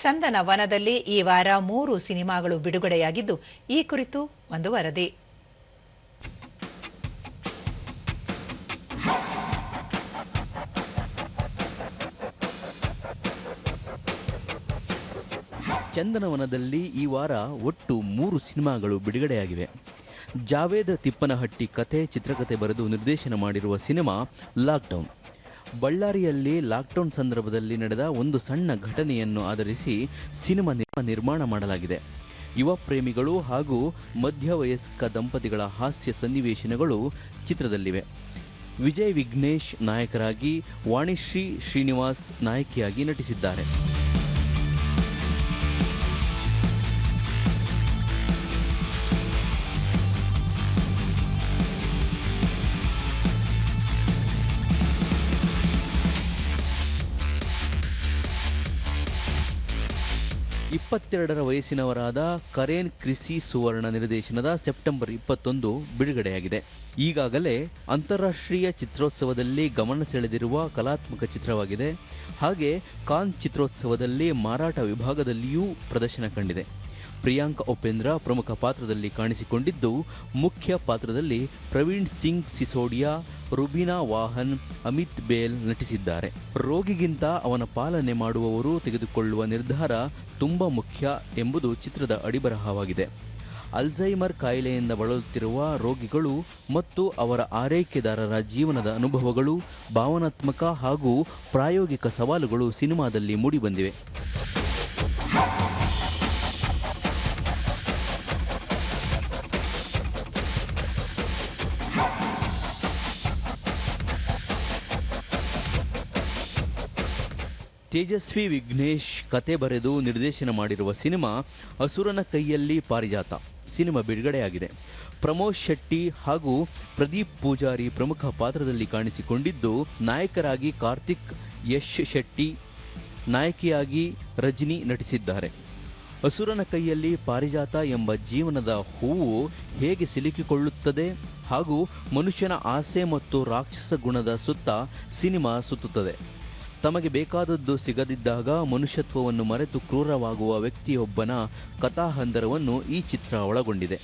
ಚಂದನ ವನದಲ್ಲಿ ಈ ವಾರ 3 ಸಿನಿಮಾಗಳು ಬಿಡುಗಡೆಯಾಗಿದ್ದು, ಈ ಕುರಿತು ಒಂದು ವರದಿ. ಚಂದನವನದಲ್ಲಿ ಈ ವಾರ ಒಟ್ಟು 3 ಸಿನಿಮಾಗಳು ಬಿಡುಗಡೆಯಾಗಿವೆ. ಜಾವೇದ್ ತಿಪ್ಪನಹಟ್ಟಿ ಕಥೆ, ಚಿತ್ರಕಥೆ ಬರೆದು ನಿರ್ದೇಶನ ಮಾಡಿರುವ ಸಿನಿಮಾ ಲಾಕ್ಡೌನ್. ಬಳ್ಳಾರಿಯಲ್ಲಿ ಲಾಕ್ಡೌನ್ ಸಂದರ್ಭದಲ್ಲಿ ನಡೆದ ಒಂದು ಸಣ್ಣ ಘಟನೆಯನ್ನು ಆಧರಿಸಿ ಸಿನಿಮಾ ನಿರ್ಮಾಣ ಮಾಡಲಾಗಿದೆ. ಯುವ ಪ್ರೇಮಿಗಳು ಹಾಗೂ ಮಧ್ಯವಯಸ್ಕ ದಂಪತಿಗಳ ಹಾಸ್ಯ ಸನ್ನಿವೇಶಗಳು ಚಿತ್ರದಲ್ಲಿವೆ. ವಿಜಯ್ ವಿಘ್ನೇಶ್ ನಾಯಕರಾಗಿ, ವಾಣಿಶ್ರೀ ಶ್ರೀನಿವಾಸ್ ನಾಯಕಿಯಾಗಿ ನಟಿಸಿದ್ದಾರೆ. ಇಪ್ಪತ್ತೆರಡರ ವಯಸ್ಸಿನವರಾದ ಕರೇನ್ ಕ್ರಿಸಿ ಸುವರ್ಣ ನಿರ್ದೇಶನದ ಸೆಪ್ಟೆಂಬರ್ 21 ಬಿಡುಗಡೆಯಾಗಿದೆ. ಈಗಾಗಲೇ ಅಂತಾರಾಷ್ಟ್ರೀಯ ಚಿತ್ರೋತ್ಸವದಲ್ಲಿ ಗಮನ ಸೆಳೆದಿರುವ ಕಲಾತ್ಮಕ ಚಿತ್ರವಾಗಿದೆ. ಹಾಗೆ ಕಾನ್ ಚಿತ್ರೋತ್ಸವದಲ್ಲಿ ಮಾರಾಟ ವಿಭಾಗದಲ್ಲಿಯೂ ಪ್ರದರ್ಶನ ಕಂಡಿದೆ. ಪ್ರಿಯಾಂಕಾ ಉಪೇಂದ್ರ ಪ್ರಮುಖ ಪಾತ್ರದಲ್ಲಿ ಕಾಣಿಸಿಕೊಂಡಿದ್ದು, ಮುಖ್ಯ ಪಾತ್ರದಲ್ಲಿ ಪ್ರವೀಣ್ ಸಿಂಗ್ ಸಿಸೋಡಿಯಾ, ರುಬಿನಾ ವಾಹನ್, ಅಮಿತ್ ಬೇಲ್ ನಟಿಸಿದ್ದಾರೆ. ರೋಗಿಗಿಂತ ಅವನ ಪಾಲನೆ ಮಾಡುವವರು ತೆಗೆದುಕೊಳ್ಳುವ ನಿರ್ಧಾರ ತುಂಬ ಮುಖ್ಯ ಎಂಬುದು ಚಿತ್ರದ ಅಡಿಬರಹವಾಗಿದೆ. ಅಲ್ಝೈಮರ್ ಕಾಯಿಲೆಯಿಂದ ಬಳಲುತ್ತಿರುವ ರೋಗಿಗಳು ಮತ್ತು ಅವರ ಆರೈಕೆದಾರರ ಜೀವನದ ಅನುಭವಗಳು, ಭಾವನಾತ್ಮಕ ಹಾಗೂ ಪ್ರಾಯೋಗಿಕ ಸವಾಲುಗಳು ಸಿನಿಮಾದಲ್ಲಿ ಮೂಡಿಬಂದಿವೆ. ತೇಜಸ್ವಿ ವಿಘ್ನೇಶ್ ಕತೆ ಬರೆದು ನಿರ್ದೇಶನ ಮಾಡಿರುವ ಸಿನಿಮಾ ಅಸುರನ ಕೈಯಲ್ಲಿ ಪಾರಿಜಾತ ಸಿನಿಮಾ ಬಿಡುಗಡೆಯಾಗಿದೆ. ಪ್ರಮೋದ್ ಶೆಟ್ಟಿ ಹಾಗೂ ಪ್ರದೀಪ್ ಪೂಜಾರಿ ಪ್ರಮುಖ ಪಾತ್ರದಲ್ಲಿ ಕಾಣಿಸಿಕೊಂಡಿದ್ದು, ನಾಯಕರಾಗಿ ಕಾರ್ತಿಕ್, ಯಶ್ ಶೆಟ್ಟಿ, ನಾಯಕಿಯಾಗಿ ರಜನಿ ನಟಿಸಿದ್ದಾರೆ. ಅಸುರನ ಕೈಯಲ್ಲಿ ಪಾರಿಜಾತ ಎಂಬ ಜೀವನದ ಹೂವು ಹೇಗೆ ಸಿಲುಕಿಕೊಳ್ಳುತ್ತದೆ ಹಾಗೂ ಮನುಷ್ಯನ ಆಸೆ ಮತ್ತು ರಾಕ್ಷಸ ಗುಣದ ಸುತ್ತ ಸಿನಿಮಾ ಸುತ್ತುತ್ತದೆ. ತಮಗೆ ಬೇಕಾದದ್ದು ಸಿಗದಿದ್ದಾಗ ಮನುಷ್ಯತ್ವವನ್ನು ಮರೆತು ಕ್ರೂರವಾಗುವ ವ್ಯಕ್ತಿಯೊಬ್ಬನ ಕಥಾಹಂದರವನ್ನು ಈ ಚಿತ್ರ ಒಳಗೊಂಡಿದೆ.